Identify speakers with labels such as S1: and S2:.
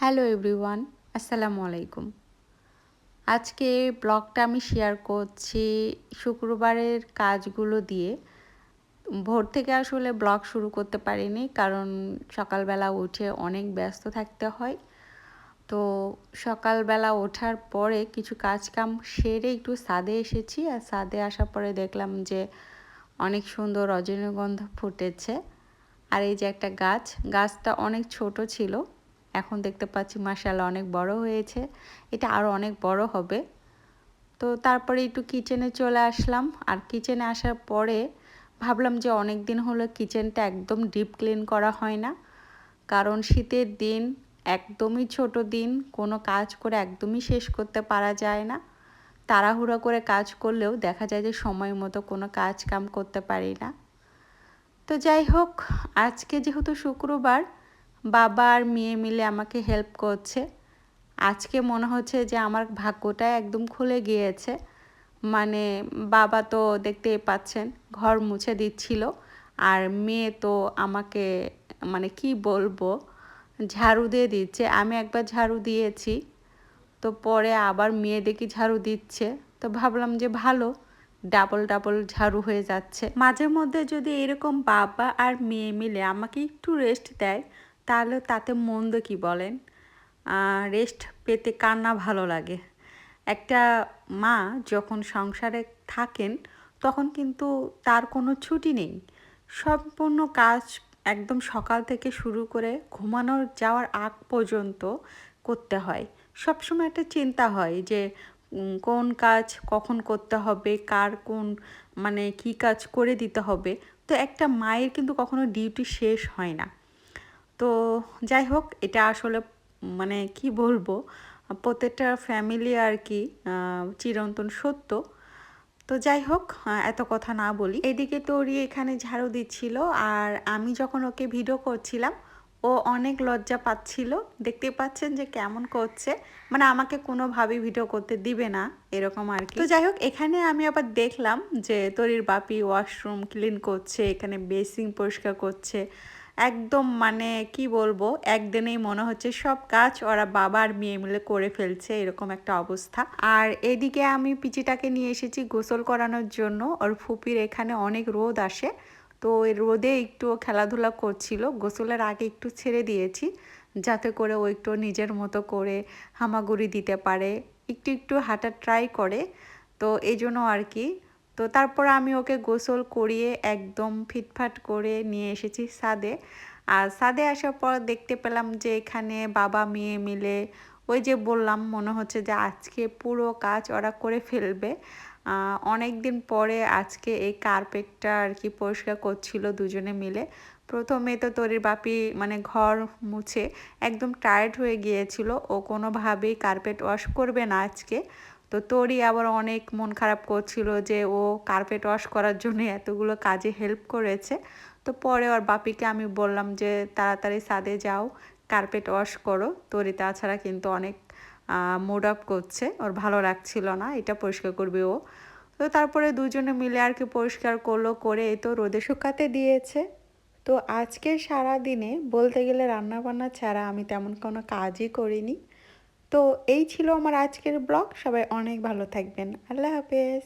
S1: Hello everyone, আসসালামু আলাইকুম। আজকে ব্লগটা আমি শেয়ার করছি শুক্রবারের কাজগুলো দিয়ে। ভোর থেকে আসলে ব্লগ শুরু করতে পারিনি, কারণ সকালবেলা উঠে অনেক ব্যস্ত থাকতে হয়। তো সকালবেলা ওঠার পরে কিছু কাজকাম সেরে একটু ছাদে এসেছি, আর ছাদে আসার পরে দেখলাম যে অনেক সুন্দর রজনীগন্ধা ফুটেছে। আর এই যে একটা গাছটা অনেক ছোট ছিল, এখন দেখতে পাচ্ছি মাশাআল্লাহ অনেক বড় হয়েছে। এটা আরও অনেক বড় হবে। তো তারপরে একটু কিচেনে চলে আসলাম, আর কিচেনে আসার পরে ভাবলাম যে অনেক দিন হলো কিচেনটা একদম ডিপ ক্লিন করা হয় না, কারণ শীতের দিন একদমই ছোট দিন, কোনো কাজ করে একদমই শেষ করতে পারা যায় না। তাড়াহুড়ো করে কাজ করলেও দেখা যায় যে সময় মতো কোনো কাজ কাম করতে পারি না। তো যাই হোক, আজকে যেহেতু শুক্রবার, বাবা আর মেয়ে মিলে আমাকে হেল্প করছে। আজকে মনে হচ্ছে যে আমার ভাগ্যটাই একদম খুলে গিয়েছে। মানে বাবা তো দেখতেই পাচ্ছেন ঘর মুছে দিচ্ছিল, আর মেয়ে তো আমাকে মানে কি বলবো, ঝাড়ু দিয়ে দিচ্ছে। আমি একবার ঝাড়ু দিয়েছি, তো পরে আবার মেয়ে দেখি ঝাড়ু দিচ্ছে। তো ভাবলাম যে ভালো, ডাবল ডাবল ঝাড়ু হয়ে যাচ্ছে। মাঝে মধ্যে যদি এরকম বাবা আর মেয়ে মিলে আমাকে একটু রেস্ট দেয়, তাহলে তাতে মন্দ কি বলেন? রেস্ট পেতে কার না ভালো লাগে। একটা মা যখন সংসারে থাকেন, তখন কিন্তু তার কোনো ছুটি নেই। সম্পূর্ণ কাজ একদম সকাল থেকে শুরু করে ঘুমানোর যাওয়ার আগ পর্যন্ত করতে হয়। সবসময় একটা চিন্তা হয় যে কোন কাজ কখন করতে হবে, কার কোন মানে কি কাজ করে দিতে হবে। তো একটা মায়ের কিন্তু কখনো ডিউটি শেষ হয় না। তো যাই হোক, এটা আসলে মানে কি বলবো, প্রত্যেকটা ফ্যামিলি আর কি চিরন্তন সত্য। তো যাই হোক, এত কথা না বলি, এদিকে তোরই এখানে ঝাড়ু দিচ্ছিল, আর আমি যখন ওকে ভিডিও করছিলাম, ও অনেক লজ্জা পাচ্ছিল। দেখতে পাচ্ছেন যে কেমন করছে, মানে আমাকে কোনোভাবেই ভিডিও করতে দিবে না, এরকম আর কি। তো যাই হোক, এখানে আমি আবার দেখলাম যে তোরির বাপি ওয়াশরুম ক্লিন করছে, এখানে বেসিন পরিষ্কার করছে। একদম মানে কি বলবো, একদিনেই মনে হচ্ছে সব কাজ ওরা বাবা আর মেয়ে মিলে করে ফেলছে, এরকম একটা অবস্থা। আর এদিকে আমি পিচিটাকে নিয়ে এসেছি গোসল করানোর জন্য। ওর ফুপির এখানে অনেক রোদ আসে, তো ওই রোদে একটু খেলাধুলা করছিল। গোসলের আগে একটু ছেড়ে দিয়েছি, যাতে করে ও একটু নিজের মতো করে হামাগুড়ি দিতে পারে, একটু একটু হাঁটার ট্রাই করে। তো এই জন্য আর কি। তো তারপর আমি ওকে গোসল করিয়ে একদম ফিটফাট করে নিয়ে এসেছি ছাদে। আর ছাদে আসার পর দেখতে পেলাম যে এখানে বাবা মেয়ে মিলে, ওই যে বললাম, মনে হচ্ছে যে আজকে পুরো কাজ ওরা করে ফেলবে। অনেক দিন পরে আজকে এই কার্পেটটা আর কি পরিষ্কার করছিল দুজনে মিলে। প্রথমে তো তোরির বাপি মানে ঘর মুছে একদম টায়ার্ড হয়ে গিয়েছিল, ও কোনোভাবেই কার্পেট ওয়াশ করবে না আজকে। তো তোরই আবার অনেক মন খারাপ করছিল যে ও কার্পেট ওয়াশ করার জন্য এতগুলো কাজে হেল্প করেছে। তো পরে ওর বাপিকে আমি বললাম যে তাড়াতাড়ি ছাদে যাও, কার্পেট ওয়াশ করো। তোরই তাছাড়া কিন্তু অনেক মুড আপ করছে, ওর ভালো লাগছিল না, এটা পরিষ্কার করবে ও। তো তারপরে দুজনে মিলে আর কি পরিষ্কার করলো, করে এই তো রোদে শুকাতে দিয়েছে। তো আজকে সারা দিনে বলতে গেলে রান্নাবান্না ছাড়া আমি তেমন কোনো কাজই করিনি। তো এই ছিল আমার আজকের ব্লগ। সবাই অনেক ভালো থাকবেন। আল্লাহ হাফেজ।